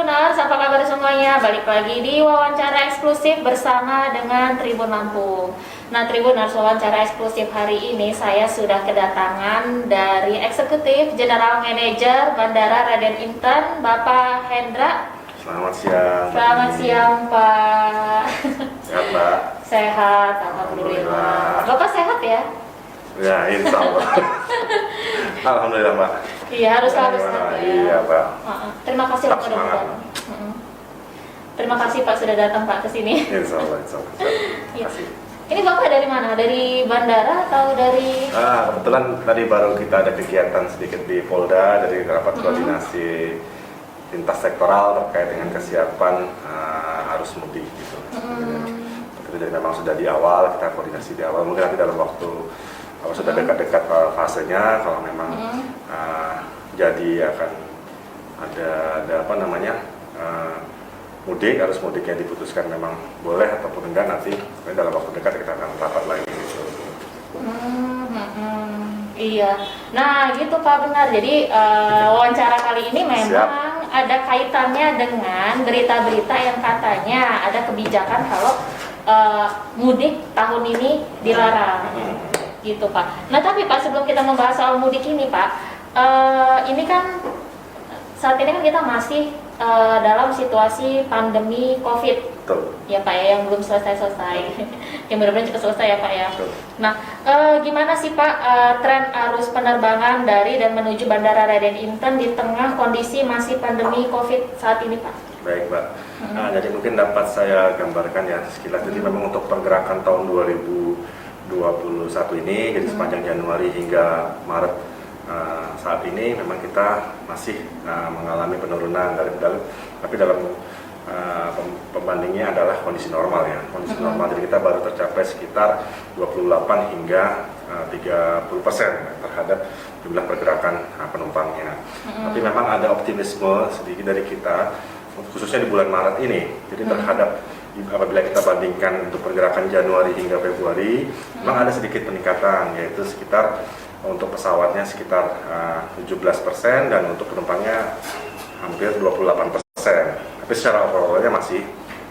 Tribuners, apa kabar semuanya? Balik lagi di wawancara eksklusif bersama dengan Tribun Lampung. Nah, Tribuners, wawancara eksklusif hari ini saya sudah kedatangan dari Eksekutif General Manager Bandara Raden Inten, Bapak Hendra. Selamat siang. Selamat siang, Pak. Sehat, Mbak? Sehat, alhamdulillah. Bapak sehat ya? Ya, insya Allah. Alhamdulillah, Mbak. Iya, harus sehat ya. Iya, Pak. Terima kasih Tetap Pak sudah semangat. datang. Terima kasih Pak sudah datang Pak ke sini. Insya Allah. Iya. Kasih. Ini Bapak dari mana? Dari bandara atau dari? Kebetulan tadi baru kita ada kegiatan sedikit di Polda dari rapat koordinasi lintas sektoral terkait dengan kesiapan arus mudik gitu. Jadi memang sudah di awal, kita koordinasi di awal. Mungkin nanti dalam waktu sudah dekat-dekat fasenya, kalau memang jadi akan ada apa namanya mudik, arus mudiknya diputuskan memang boleh ataupun enggak, nanti dalam waktu dekat kita akan rapat lagi gitu. Iya, nah gitu Pak, benar. Jadi wawancara kali ini memang ada kaitannya dengan berita-berita yang katanya ada kebijakan kalau mudik tahun ini dilarang, gitu Pak. Nah tapi Pak, sebelum kita membahas soal mudik ini Pak, ini kan saat ini kan kita masih dalam situasi pandemi COVID. Betul. Ya Pak ya, yang belum selesai-selesai. Yang benar-benar cepat selesai ya Pak ya. Betul. Nah, gimana sih Pak tren arus penerbangan dari dan menuju Bandara Raden Inten di tengah kondisi masih pandemi COVID saat ini Pak? Baik, Mbak. Jadi mungkin dapat saya gambarkan ya sekilas. Jadi memang untuk pergerakan tahun 2021 ini, jadi sepanjang Januari hingga Maret saat ini memang kita masih mengalami penurunan tapi dalam pembandingnya adalah kondisi normal ya. Kondisi normal, jadi kita baru tercapai sekitar 28 hingga 30% terhadap jumlah pergerakan penumpangnya. Tapi memang ada optimisme sedikit dari kita, khususnya di bulan Maret ini. Jadi terhadap apabila kita bandingkan untuk pergerakan Januari hingga Februari, memang ada sedikit peningkatan, yaitu sekitar untuk pesawatnya sekitar 17% dan untuk penumpangnya hampir 28%. Tapi secara overallnya masih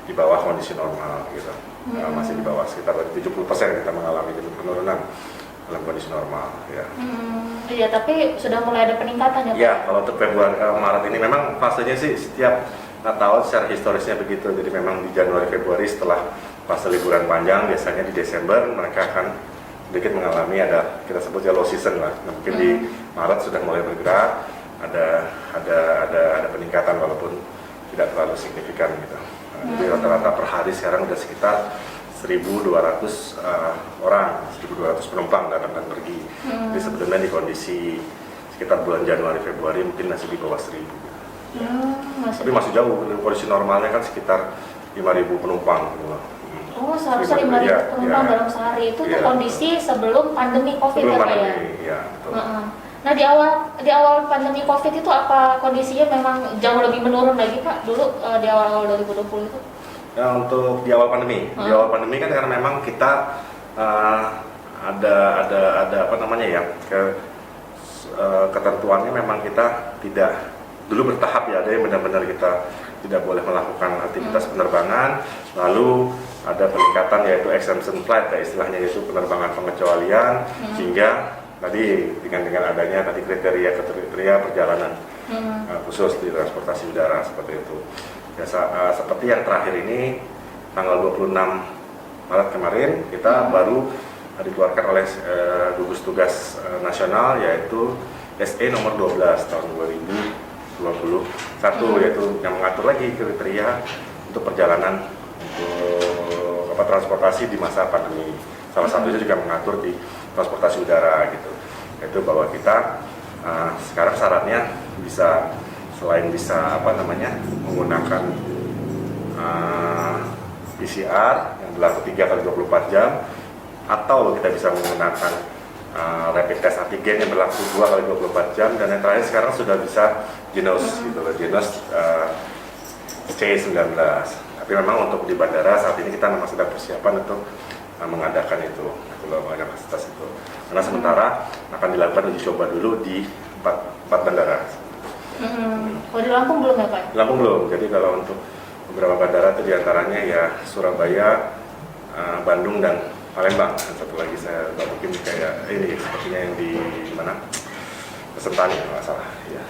di bawah kondisi normal gitu. Masih di bawah sekitar 70% kita mengalami penurunan dalam kondisi normal ya. Iya, tapi sudah mulai ada peningkatan ya Pak? Ya, kalau untuk Februari Maret ini memang fasenya sih setiap tahun secara historisnya begitu. Jadi memang di Januari Februari setelah fase liburan panjang, biasanya di Desember mereka akan sedikit mengalami ada kita sebut ya low season lah. Nah, mungkin di Maret sudah mulai bergerak, ada peningkatan walaupun tidak terlalu signifikan gitu. Jadi rata-rata per hari sekarang sudah sekitar 1.200 orang, 1.200 penumpang datang dan pergi. Jadi sebetulnya di kondisi sekitar bulan Januari Februari mungkin masih di bawah 1.000. Tapi masih jauh dari kondisi normalnya kan sekitar 5.000 penumpang gitu. Oh, seharusnya 5.000 penumpang dalam sehari itu tuh kondisi sebelum pandemi COVID ya Pak ya? Iya, betul. Nah di awal pandemi COVID itu apa kondisinya memang jauh lebih menurun lagi Pak dulu di awal 2020 itu? Ya, untuk di awal pandemi, kan karena memang kita ada apa namanya ya ketentuannya memang kita tidak dulu bertahap ya, ada yang benar-benar kita tidak boleh melakukan aktivitas penerbangan, lalu ada peningkatan yaitu exemption flight ya istilahnya, yaitu penerbangan pengecualian hingga tadi dengan adanya tadi kriteria perjalanan khusus di transportasi udara seperti itu. Ya, seperti yang terakhir ini tanggal 26 Maret kemarin kita baru dikeluarkan oleh gugus tugas nasional yaitu SE nomor 12 tahun 2021 yaitu yang mengatur lagi kriteria untuk perjalanan untuk transportasi di masa pandemi. Salah satunya juga mengatur di transportasi udara gitu. Itu bahwa kita sekarang syaratnya bisa selain bisa menggunakan PCR yang berlaku 3 kali 24 jam atau kita bisa menggunakan rapid test antigen yang berlaku 2 kali 24 jam dan yang terakhir sekarang sudah bisa Genos gitu loh, Genos C19. Tapi memang untuk di bandara saat ini kita memang sedang persiapan untuk mengadakan itu, kapasitas itu. Karena sementara akan dilakukan uji coba dulu di 4 bandara. Kalau di Lampung belum ya Pak? Lampung belum. Jadi kalau untuk beberapa bandara itu diantaranya ya Surabaya, Bandung dan Palembang. Dan satu lagi saya nggak mungkin kayak ini sepertinya yang di mana Sentani kalau nggak salah. Ya.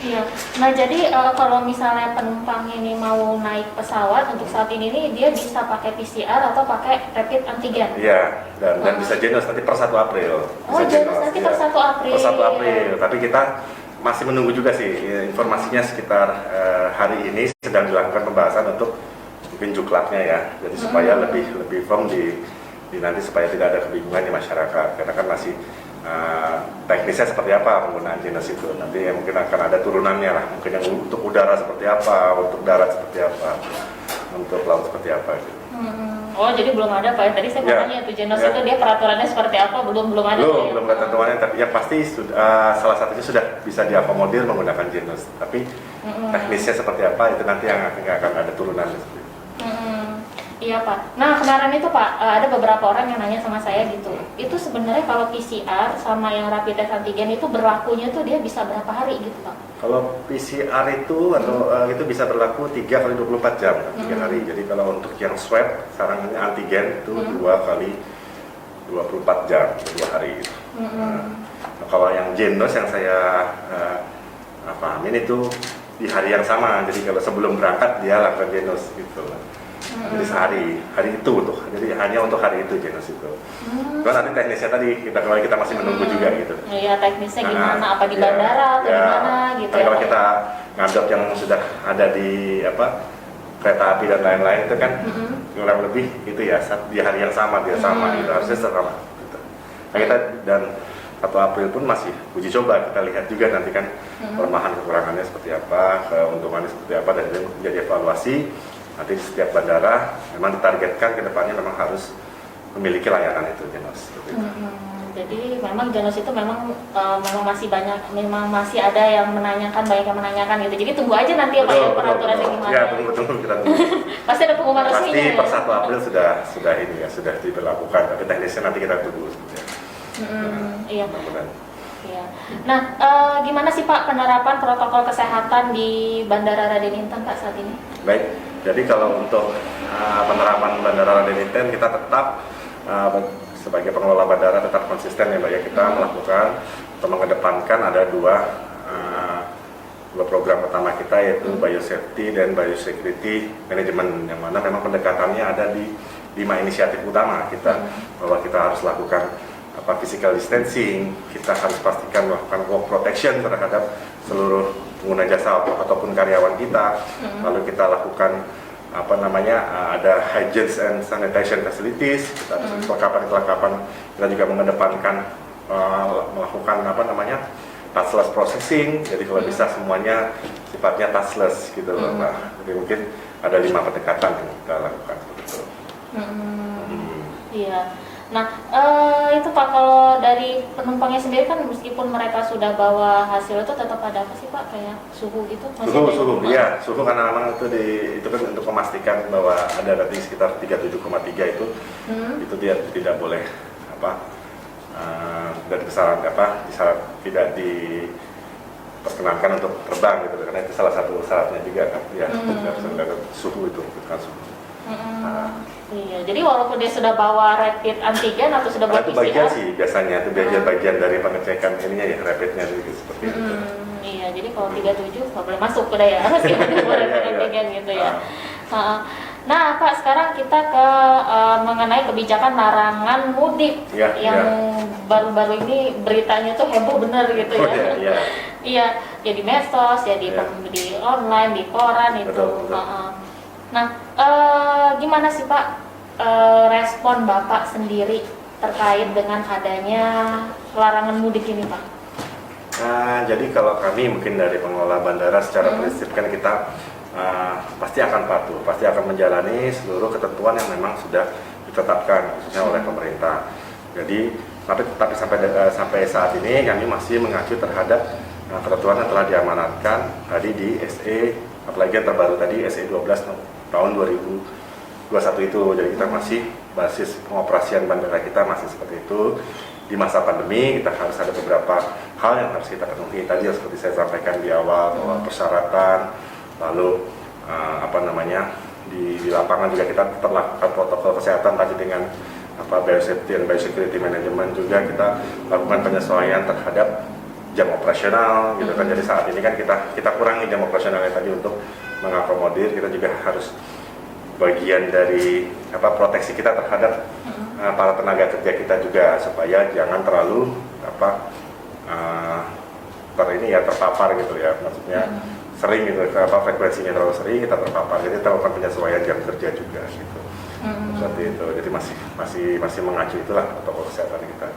Iya. Nah jadi kalau misalnya penumpang ini mau naik pesawat untuk saat ini nih dia bisa pakai PCR atau pakai rapid antigen? Iya. Dan bisa Genos nanti per 1 April. Oh Genos nanti per 1 April. Per 1 April. Tapi kita masih menunggu juga sih informasinya sekitar hari ini sedang dilakukan pembahasan untuk mungkin juklaknya ya. Jadi supaya lebih firm di nanti supaya tidak ada kebingungan di masyarakat. Karena kan masih teknisnya seperti apa penggunaan Genos itu. Nanti ya mungkin akan ada turunannya lah. Mungkin yang untuk udara seperti apa, untuk darat seperti apa, untuk laut seperti apa gitu. Oh jadi belum ada Pak. Tadi saya mau tanya tuh Genos itu dia peraturannya seperti apa? Belum ada. Belum ada ketentuannya, tapi ya pasti salah satunya sudah bisa diakomodir menggunakan Genos. Tapi teknisnya seperti apa itu nanti yang akan ada turunan. Iya Pak. Nah kemarin itu Pak ada beberapa orang yang nanya sama saya gitu. Itu sebenarnya kalau PCR sama yang rapid test antigen itu berlakunya tuh dia bisa berapa hari gitu Pak? Kalau PCR itu atau itu bisa berlaku 3 kali 24 jam 3 hari. Jadi kalau untuk yang swab sekarang ini antigen itu 2 kali 24 jam 2 hari. Gitu. Nah, kalau yang Genos yang saya pahamin itu di hari yang sama. Jadi kalau sebelum berangkat dia lakukan Genos gitu. Jadi hari itu jadi hanya untuk hari itu Genos itu. Karena nanti teknisnya tadi kita masih menunggu juga gitu. Iya teknisnya gimana? Apa di bandara atau gimana gitu? Kalau kita ngadop yang sudah ada di kereta api dan lain-lain itu kan kurang lebih itu ya di hari yang sama dia sama gitu harusnya sama. Gitu. Nah kita dan 1 April pun masih uji coba kita lihat juga nanti kan kelemahan kekurangannya seperti apa, keuntungannya seperti apa dan itu menjadi evaluasi. Nanti di setiap bandara memang ditargetkan ke depannya memang harus memiliki layanan itu Genos. Jadi memang Genos itu memang masih banyak, memang masih ada yang menanyakan, banyak yang menanyakan gitu. Jadi tunggu aja nanti ya Pak ya peraturannya gimana. Ya tunggu kita tunggu. Pasti ada pengumuman resminya. Pasti per 1 April sudah ini ya sudah diberlakukan. Tapi teknisnya nanti kita tunggu. Iya. Iya. Nah, gimana sih Pak penerapan protokol kesehatan di Bandara Raden Inten Pak saat ini? Baik. Jadi kalau untuk penerapan Bandara Raden Inten kita tetap sebagai pengelola bandara tetap konsisten ya Mbak ya, kita melakukan atau mengedepankan ada dua program pertama kita yaitu biosafety dan biosecurity management, yang mana memang pendekatannya ada di 5 inisiatif utama kita, bahwa kita harus lakukan physical distancing, kita harus pastikan melakukan work protection terhadap seluruh pengguna jasa ataupun karyawan kita, lalu kita lakukan ada hygiene and sanitation facilities, kita ada kelengkapan, kita juga mengedepankan melakukan touchless processing, jadi kalau bisa semuanya sifatnya touchless gitu loh. Nah, jadi mungkin ada 5 pendekatan yang kita lakukan seperti itu. Iya. Nah, itu Pak, kalau dari penumpangnya sendiri kan meskipun mereka sudah bawa hasil itu tetap ada apa sih Pak, kayak suhu gitu? Iya, suhu karena memang itu kan untuk memastikan bahwa ada rating sekitar 37,3 itu dia tidak boleh dari tidak diperkenankan untuk terbang gitu, karena itu salah satu syaratnya juga kan, ya harus ada suhu itu kan suhu. Iya, jadi walaupun dia sudah bawa rapid antigen atau sudah bawa PCR, bagian sih biasanya itu bagian dari pengecekan ininya ya, rapidnya gitu, seperti itu. Iya, jadi kalau 37 nggak boleh masuk udah ya, harus bawa rapid antigen gitu ya. Nah Pak, sekarang kita ke mengenai kebijakan larangan mudik yang baru-baru ini beritanya tuh heboh bener gitu ya. Iya, ya di medsos, ya di online, di koran itu. Betul. Nah, gimana sih Pak respon Bapak sendiri terkait dengan adanya larangan mudik ini Pak? Jadi kalau kami mungkin dari pengelola bandara secara prinsip kan kita pasti akan patuh, pasti akan menjalani seluruh ketentuan yang memang sudah ditetapkan khususnya oleh pemerintah. Jadi tapi sampai saat ini kami masih mengacu terhadap ketentuan yang telah diamanatkan tadi di SE, apalagi yang terbaru tadi SE 12 tahun 2021 itu. Jadi kita masih basis pengoperasian bandara kita masih seperti itu. di masa pandemi kita harus ada beberapa hal yang harus kita penuhi tadi seperti saya sampaikan di awal bahwa persyaratan, lalu di lapangan juga kita tetap lakukan protokol kesehatan tadi dengan biosafety dan biosecurity management, juga kita lakukan penyesuaian terhadap jam operasional gitu kan. Jadi saat ini kan kita kurangi jam operasionalnya tadi untuk mengakomodir, kita juga harus bagian dari proteksi kita terhadap para tenaga kerja kita juga, supaya jangan terlalu terpapar gitu ya, maksudnya sering gitu, frekuensinya terlalu sering kita terpapar, jadi kita lakukan penyesuaian jam kerja juga gitu. Seperti itu, jadi masih mengacu itulah protokol kesehatan kita.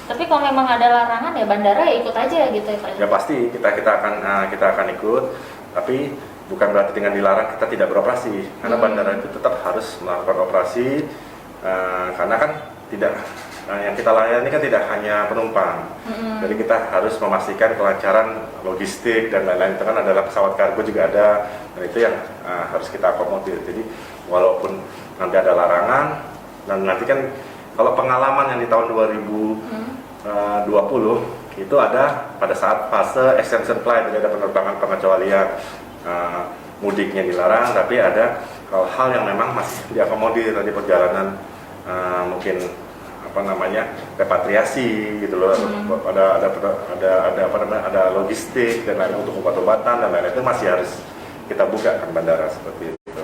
Tapi kalau memang ada larangan ya bandara ya ikut aja gitu ya Pak? Ya pasti kita akan ikut, tapi bukan berarti dengan dilarang kita tidak beroperasi, karena bandara itu tetap harus melakukan operasi, karena kan yang kita layani kan tidak hanya penumpang, jadi kita harus memastikan kelancaran logistik dan lain-lain. Itu kan adalah pesawat kargo juga ada, dan itu yang harus kita akomodir. Jadi walaupun nanti ada larangan, dan nanti kan kalau pengalaman yang di tahun 2020 itu ada pada saat fase exemption flight, jadi ada penerbangan pengecualian, mudiknya dilarang, tapi ada hal-hal yang memang masih diakomodir tadi, perjalanan mungkin repatriasi gitu loh, ada logistik dan lain untuk obat-obatan dan lain-lain, itu masih harus kita buka kan bandara seperti itu.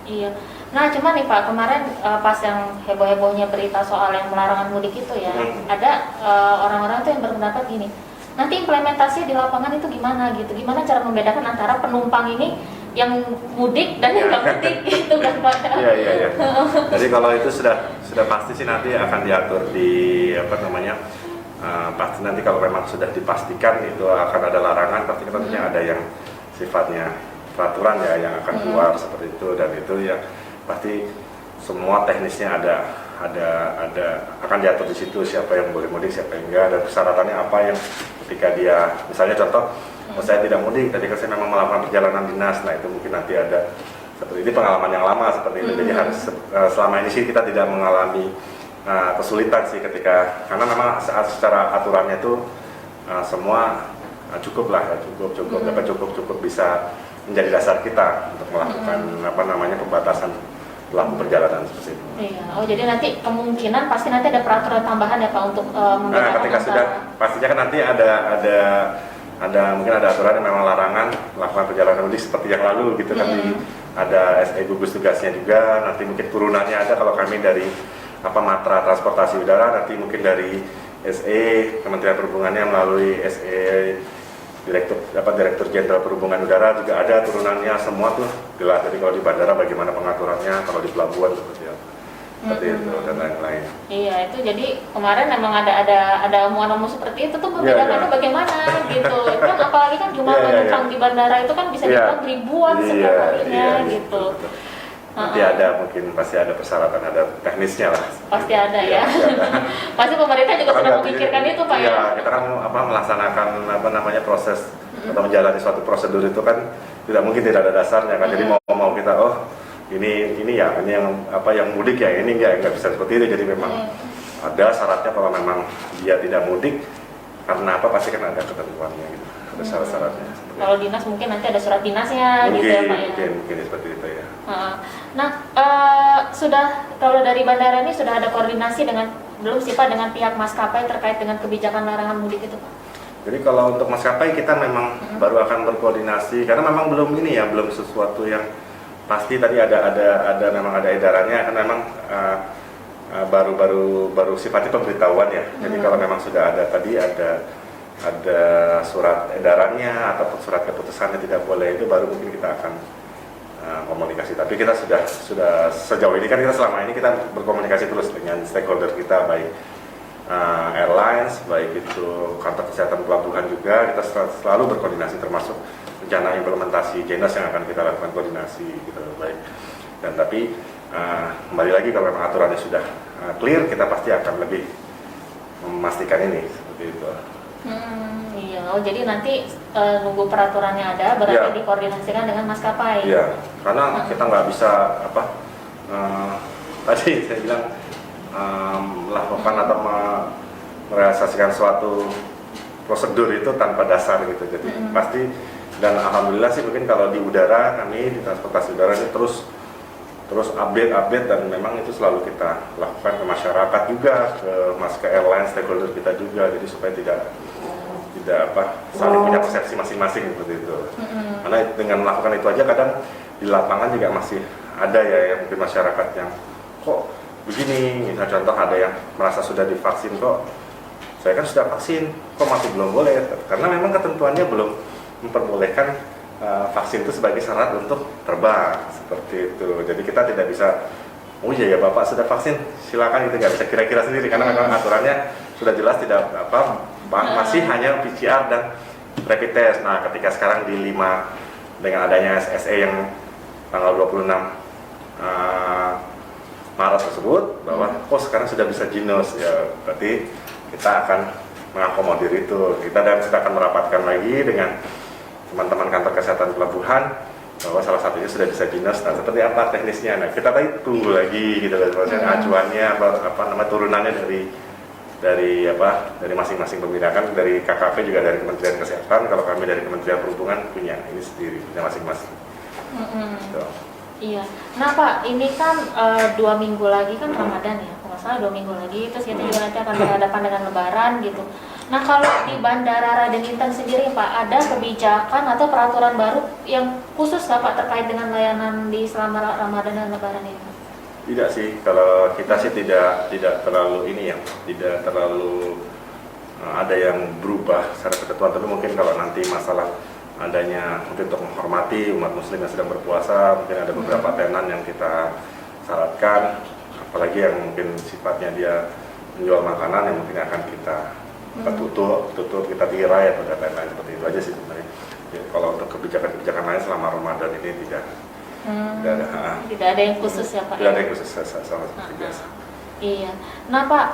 Iya. Nah cuman nih Pak, kemarin pas yang heboh-hebohnya berita soal yang melarangan mudik itu ya, ada orang-orang tuh yang berpendapat gini, nanti implementasi di lapangan itu gimana gitu, gimana cara membedakan antara penumpang ini yang mudik dan yang nggak mudik gitu kan Pak? Iya. Jadi kalau itu sudah pasti sih nanti akan diatur di pasti nanti kalau memang sudah dipastikan itu akan ada larangan, pasti tentunya ada yang sifatnya peraturan ya yang akan keluar seperti itu, dan itu ya pasti semua teknisnya ada akan diatur di situ, siapa yang boleh mudik, siapa yang enggak, dan persyaratannya apa yang ketika dia misalnya contoh saya tidak mudik, tadi kan saya memang melakukan perjalanan dinas, nah itu mungkin nanti ada seperti ini pengalaman yang lama seperti itu. Jadi harus selama ini sih kita tidak mengalami kesulitan sih karena memang secara aturannya itu semua cukup bisa menjadi dasar kita untuk melakukan pembatasan pelaku perjalanan seperti itu. Iya. Oh jadi nanti kemungkinan pasti nanti ada peraturan tambahan ya Pak untuk membedakan ketika sudah pastinya kan nanti mungkin ada aturan yang memang larangan melakukan perjalanan mudik seperti yang lalu gitu kan, ada SE gugus tugasnya juga, nanti mungkin turunannya ada kalau kami dari Matra Transportasi Udara, nanti mungkin dari SE Kementerian Perhubungannya melalui SE Direktur Jenderal Perhubungan Udara juga ada turunannya, semua tuh jelas. Jadi kalau di bandara bagaimana pengaturannya, kalau di pelabuhan seperti itu dan lain-lain. Iya, itu jadi kemarin memang ada omongan-omongan seperti itu tuh membedakannya bagaimana gitu. Kan apalagi kan jumlah penumpang di bandara itu kan bisa dibilang ribuan setiap harinya gitu. Nanti mungkin pasti ada persyaratan, ada teknisnya lah. Pasti ada ya. Pasti pemerintah juga sudah memikirkan itu Pak ya. Kita kan melaksanakan proses atau menjalani suatu prosedur itu kan tidak mungkin tidak ada dasarnya kan. Jadi mau kita ini yang mudik ya, ini nggak bisa seperti itu. Jadi memang ada syaratnya, kalau memang dia tidak mudik karena apa pasti kan ada ketentuannya gitu, ada syarat-syaratnya. Kalau dinas mungkin nanti ada surat dinasnya gitu ya Pak ya. Mungkin seperti itu ya. Nah sudah, kalau dari bandara ini sudah ada koordinasi belum sih Pak dengan pihak maskapai terkait dengan kebijakan larangan mudik itu Pak? Jadi kalau untuk maskapai kita memang baru akan berkoordinasi, karena memang belum sesuatu yang pasti. Tadi memang ada edarannya, kan memang baru sifatnya pemberitahuan ya. Jadi kalau memang sudah ada surat edarannya ataupun surat keputusannya tidak boleh, itu baru mungkin kita akan komunikasi. Tapi kita sudah sejauh ini kan selama ini kita berkomunikasi terus dengan stakeholder kita, baik airlines, baik itu kantor kesehatan pelabuhan juga, kita selalu berkoordinasi, termasuk rencana implementasi JNAS yang akan kita lakukan koordinasi gitu, baik. Dan tapi kembali lagi kalau memang aturannya sudah clear, kita pasti akan lebih memastikan ini seperti itu. Iya, jadi nanti nunggu peraturannya ada, berarti dikoordinasikan dengan maskapai. Iya, karena kita nggak bisa tadi saya bilang melakukan atau merealisasikan suatu prosedur itu tanpa dasar gitu. Jadi pasti, dan alhamdulillah sih mungkin kalau di udara, kami di transportasi udara ini terus update dan memang itu selalu kita lakukan ke masyarakat juga, ke airline, stakeholder kita juga, jadi supaya tidak saling punya persepsi masing-masing seperti itu. Karena dengan melakukan itu aja kadang di lapangan juga masih ada ya yang mungkin masyarakat yang kok begini, misalnya contoh ada yang merasa sudah divaksin, kok saya kan sudah vaksin, kok masih belum boleh, karena memang ketentuannya belum memperbolehkan vaksin itu sebagai syarat untuk terbang seperti itu. Jadi kita tidak bisa, oh iya ya Bapak sudah vaksin, silakan, gitu, nggak bisa kira-kira sendiri karena memang aturannya sudah jelas tidak masih hanya PCR dan rapid test. Nah, ketika sekarang di 5 dengan adanya SSE yang tanggal 26 Maret tersebut bahwa sekarang sudah bisa Ginos, ya berarti kita akan mengakomodir itu. Kita akan merapatkan lagi dengan teman-teman kantor kesehatan pelabuhan bahwa salah satunya sudah bisa Ginos. Nah, seperti apa teknisnya? Nah, kita tadi tunggu lagi gitu loh, acuannya turunannya dari masing-masing pembina, kan dari KKP juga dari Kementerian Kesehatan, kalau kami dari Kementerian Perhubungan punya ini sendiri, punya masing-masing. Gitu. Iya. Nah Pak, ini kan 2 minggu lagi kan Ramadan ya, kalau nggak salah 2 minggu lagi, terus kita juga nanti akan berhadapan dengan Lebaran gitu. Nah kalau di Bandara Raden Inten sendiri Pak, ada kebijakan atau peraturan baru yang khusus nggak Pak terkait dengan layanan di selama Ramadan dan Lebaran ini? Tidak sih, kalau kita sih tidak terlalu ini ya, tidak terlalu ada yang berubah secara ketentuan, tapi mungkin kalau nanti masalah adanya mungkin untuk menghormati umat muslim yang sedang berpuasa, mungkin ada beberapa tenan yang kita syaratkan, apalagi yang mungkin sifatnya dia menjual makanan yang mungkin akan kita tutup, kita tirai atau lain-lain, seperti itu aja sih sebenarnya. Jadi, kalau untuk kebijakan lain selama Ramadan ini tidak ada yang khusus ya Pak? Tidak ada yang khusus, sama seperti biasa. Iya. Nah Pak,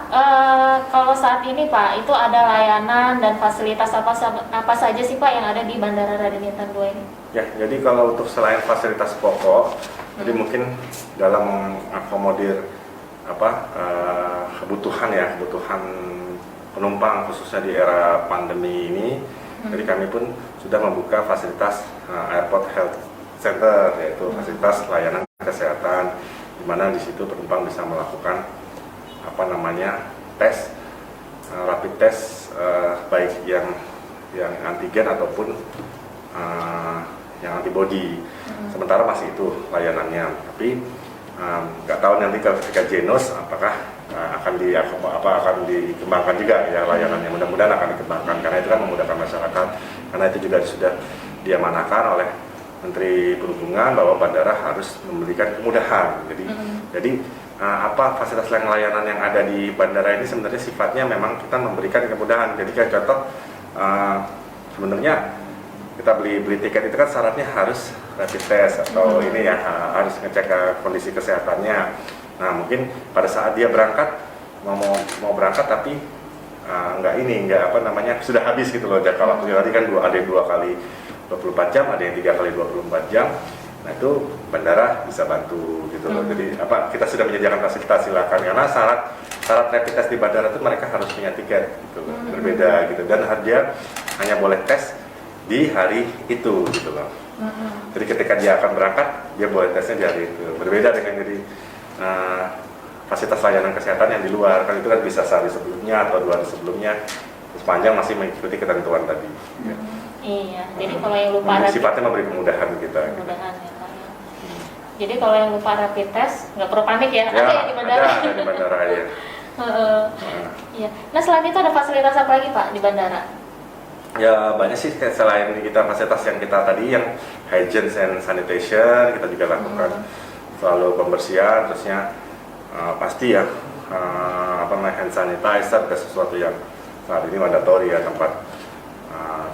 kalau saat ini Pak, itu ada layanan dan fasilitas apa saja sih Pak yang ada di Bandara Raden Inten 2 ini? Ya, jadi kalau untuk selain fasilitas pokok, jadi mungkin dalam akomodir kebutuhan penumpang khususnya di era pandemi ini, jadi kami pun sudah membuka fasilitas Airport Health Center, yaitu fasilitas layanan kesehatan, di mana di situ penumpang bisa melakukan tes, rapid test, baik yang antigen ataupun yang antibody. Sementara masih itu layanannya, tapi nggak tahu nanti ketika Ginos apakah akan dikembangkan juga ya layanannya. Mudah-mudahan akan dikembangkan karena itu kan memudahkan masyarakat, karena itu juga sudah diamanahkan oleh Menteri Perhubungan bahwa bandara harus memberikan kemudahan. Jadi fasilitas layanan yang ada di bandara ini sebenarnya sifatnya memang kita memberikan kemudahan. Jadi kayak contoh, sebenarnya kita beli tiket itu kan syaratnya harus rapid test atau ini ya, harus ngecek kondisi kesehatannya. Nah mungkin pada saat dia berangkat mau berangkat tapi sudah habis gitu loh jangka waktunya. Tadi kan ada yang 2 kali 24 jam, ada yang 3 kali 24 jam. Nah itu bandara bisa bantu gitu loh. Jadi kita sudah menyediakan fasilitas, silakan, karena syarat rapid test di bandara itu mereka harus punya tiket gitu loh. Berbeda gitu, dan dia hanya boleh tes di hari itu gitu loh. Jadi ketika dia akan berangkat, dia boleh tesnya di hari itu. Berbeda dengan jadi fasilitas layanan kesehatan yang di luar, kan itu kan bisa sehari sebelumnya atau 2 hari sebelumnya, sepanjang masih mengikuti ketentuan tadi. Iya, jadi kalau yang lupa sifatnya memberi kemudahan kita. Kemudahan ya Pak. Jadi kalau yang lupa rapid test nggak perlu panik ya, ada ya di bandara. Ada di bandara ya. Iya. Nah selain itu ada fasilitas apa lagi Pak di bandara? Ya banyak sih, selain kita fasilitas yang kita tadi yang hygiene and sanitation kita juga lakukan selalu pembersihan, terusnya pasti ya hand sanitizer, ada sesuatu yang saat ini mandatory ya, tempat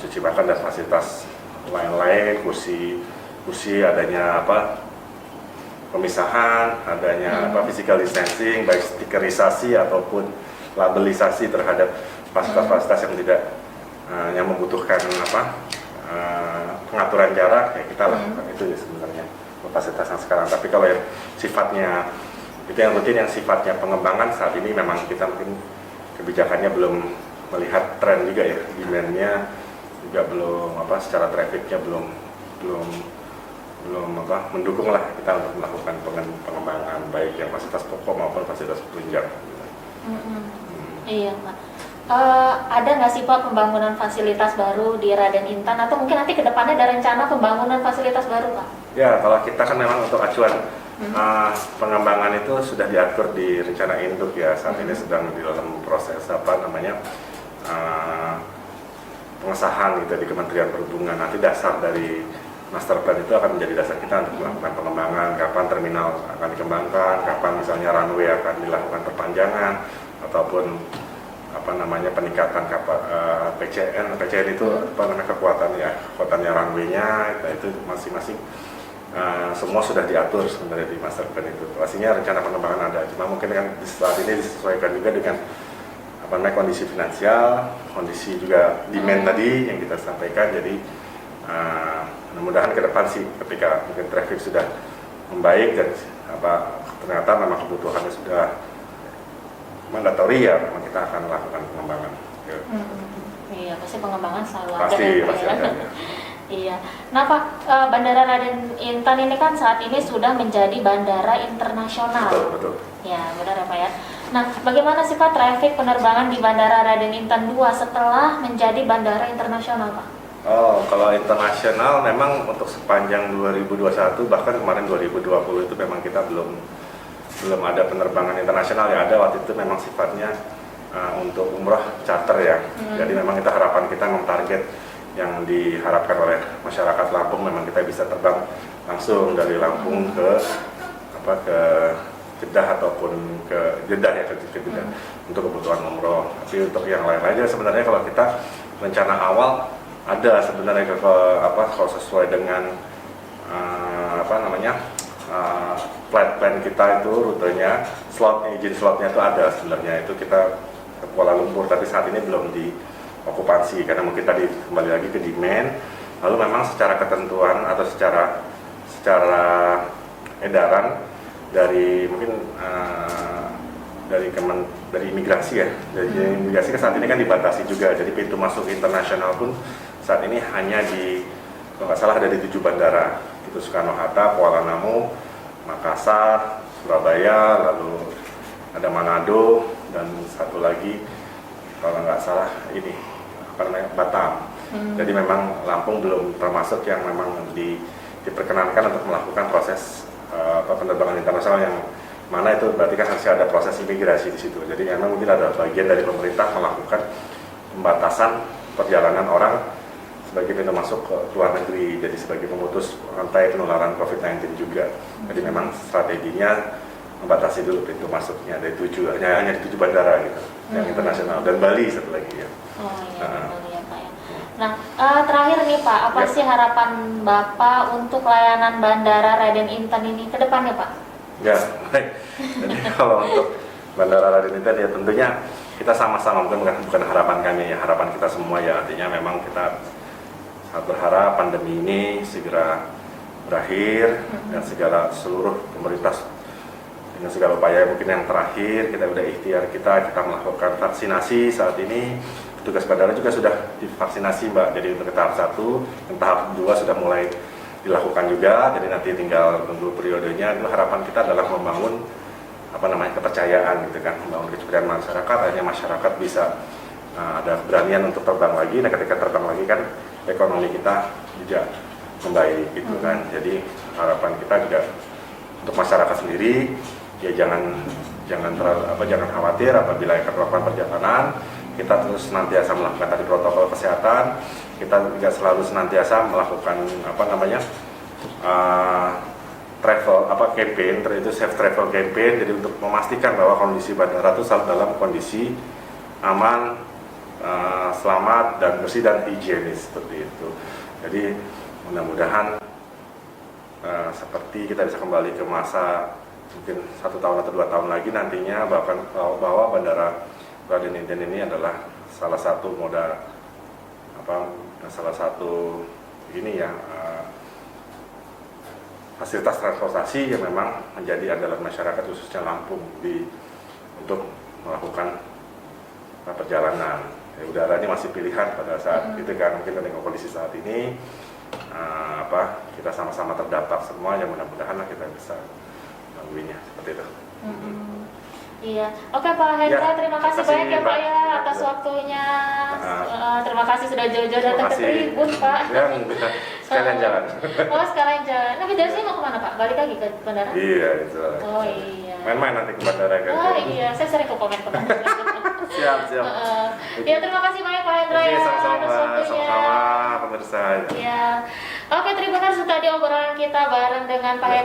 cuci makan dan fasilitas lain-lain, kursi adanya pemisahan, adanya physical distancing, baik stikerisasi ataupun labelisasi terhadap fasilitas-fasilitas yang tidak yang membutuhkan pengaturan jarak, ya kita lakukan itu ya sebenarnya fasilitas yang sekarang. Tapi kalau yang sifatnya Itu yang rutin. Yang sifatnya pengembangan saat ini memang kita mungkin kebijakannya belum melihat tren juga ya, demand-nya juga belum secara traffic-nya belum mendukung lah kita untuk melakukan pengembangan baik yang fasilitas pokok maupun fasilitas penunjang. Iya Pak. Ada nggak sih Pak pembangunan fasilitas baru di Raden Intan, atau mungkin nanti ke depannya ada rencana pembangunan fasilitas baru Pak? Ya, kalau kita kan memang untuk acuan pengembangan itu sudah diatur di rencana induk ya, saat ini sedang di dalam proses pengesahan gitu di Kementerian Perhubungan. Nanti dasar dari master plan itu akan menjadi dasar kita untuk melakukan pengembangan, kapan terminal akan dikembangkan, kapan misalnya runway akan dilakukan perpanjangan, ataupun peningkatan PCN itu kekuatannya runway-nya itu masing-masing semua sudah diatur sebenarnya di master plan itu. Pastinya rencana pengembangan ada, cuma mungkin kan saat ini disesuaikan juga dengan kondisi finansial, kondisi juga demand tadi yang kita sampaikan. Jadi mudah-mudahan ke depan sih ketika mungkin traffic sudah membaik dan ternyata memang kebutuhannya sudah mandatori, ya memang kita akan melakukan pengembangan. Iya, pasti pengembangan selalu ada. Pasti ada. Ya. Iya. Nah Pak, Bandara Raden Intan ini kan saat ini sudah menjadi bandara internasional. Betul. Ya, benar ya Pak ya. Nah, bagaimana sih Pak traffic penerbangan di Bandara Raden Intan 2 setelah menjadi bandara internasional Pak? Oh, kalau internasional memang untuk sepanjang 2021 bahkan kemarin 2020 itu memang kita belum ada penerbangan internasional ya. Ada waktu itu memang sifatnya untuk umroh charter ya. Jadi memang harapan kita target yang diharapkan oleh masyarakat Lampung, memang kita bisa terbang langsung dari Lampung ke Jeddah ataupun ke Jeddah untuk kebutuhan umroh. Tapi untuk yang lain-lainnya sebenarnya kalau kita rencana awal ada sebenarnya kalau sesuai dengan flight plan kita itu rutenya izin slotnya itu ada sebenarnya, itu kita ke Kuala Lumpur, tapi saat ini belum diokupansi karena mungkin tadi kembali lagi ke demand. Lalu memang secara ketentuan atau secara edaran dari mungkin dari imigrasi ya, dari imigrasi saat ini kan dibatasi juga, jadi pintu masuk internasional pun saat ini hanya kalau nggak salah ada di 7 bandara, itu Soekarno-Hatta, Kuala Namu, Makassar, Surabaya, lalu ada Manado, dan satu lagi kalau nggak salah ini Batam. Jadi memang Lampung belum termasuk yang memang diperkenankan untuk melakukan proses penerbangan internasional, yang mana itu berarti kan harus ada proses imigrasi di situ. Jadi memang mungkin ada bagian dari pemerintah melakukan pembatasan perjalanan orang sebagai pintu masuk ke luar negeri, jadi sebagai pemutus rantai penularan COVID-19 juga. Jadi memang strateginya membatasi dulu pintu masuknya dari hanya di 7 bandara gitu, yang internasional, dan Bali satu lagi ya. Oh iya, Bali ya Pak ya. Nah, terakhir nih Pak, apa sih harapan Bapak untuk layanan Bandara Raden Intan ini ke depannya Pak? Ya, baik. Jadi kalau untuk Bandara Raden Intan ya tentunya kita sama-sama, bukan harapan kami ya, harapan kita semua ya, artinya memang kita berharap pandemi ini segera berakhir dan seluruh pemerintah dengan segala upaya mungkin yang terakhir kita udah ikhtiar kita melakukan vaksinasi. Saat ini petugas bandara juga sudah divaksinasi Mbak, jadi untuk tahap 1 dan tahap 2 sudah mulai dilakukan juga, jadi nanti tinggal tunggu periodenya. Itu harapan kita adalah membangun kepercayaan gitu kan, membangun kepercayaan masyarakat, akhirnya masyarakat bisa ada keberanian untuk terbang lagi. Nah ketika terbang lagi kan ekonomi kita juga membaik gitu kan. Jadi harapan kita juga untuk masyarakat sendiri ya jangan khawatir apabila akan melakukan perjalanan. Kita terus senantiasa melakukan tadi protokol kesehatan. Kita juga selalu senantiasa melakukan travel campaign, itu safe travel campaign. Jadi untuk memastikan bahwa kondisi bandara itu selalu dalam kondisi aman, selamat dan bersih dan higienis seperti itu. Jadi mudah-mudahan seperti kita bisa kembali ke masa mungkin 1 tahun atau 2 tahun lagi nantinya, bahwa Bandara Raden Intan ini adalah salah satu fasilitas transportasi yang memang menjadi andalan masyarakat khususnya Lampung untuk melakukan perjalanan. Udaranya masih pilihan pada saat itu kan, kita dengan kondisi saat ini kita sama-sama terdampak semua, yang mudah-mudahan kita bisa melaluinya seperti itu. Iya, oke Pak Hendra, terima kasih banyak ya Pak ya atas waktunya. Terima kasih sudah jauh-jauh datang ke Tribun Pak. Ya, sekalian jalan. Oh, sekalian jalan. Tapi dari sini mau kemana Pak? Balik lagi ke bandara? Iya, itu. Oh iya. Main-main nanti ke bandara kan? Oh iya, saya sering ke komen. Siap. Ya, terima kasih banyak Pak Hendra ya atas waktunya. Sama-sama pemirsa. Iya. Oke, Tribuners, tadi obrolan kita bareng dengan Pak Hendra.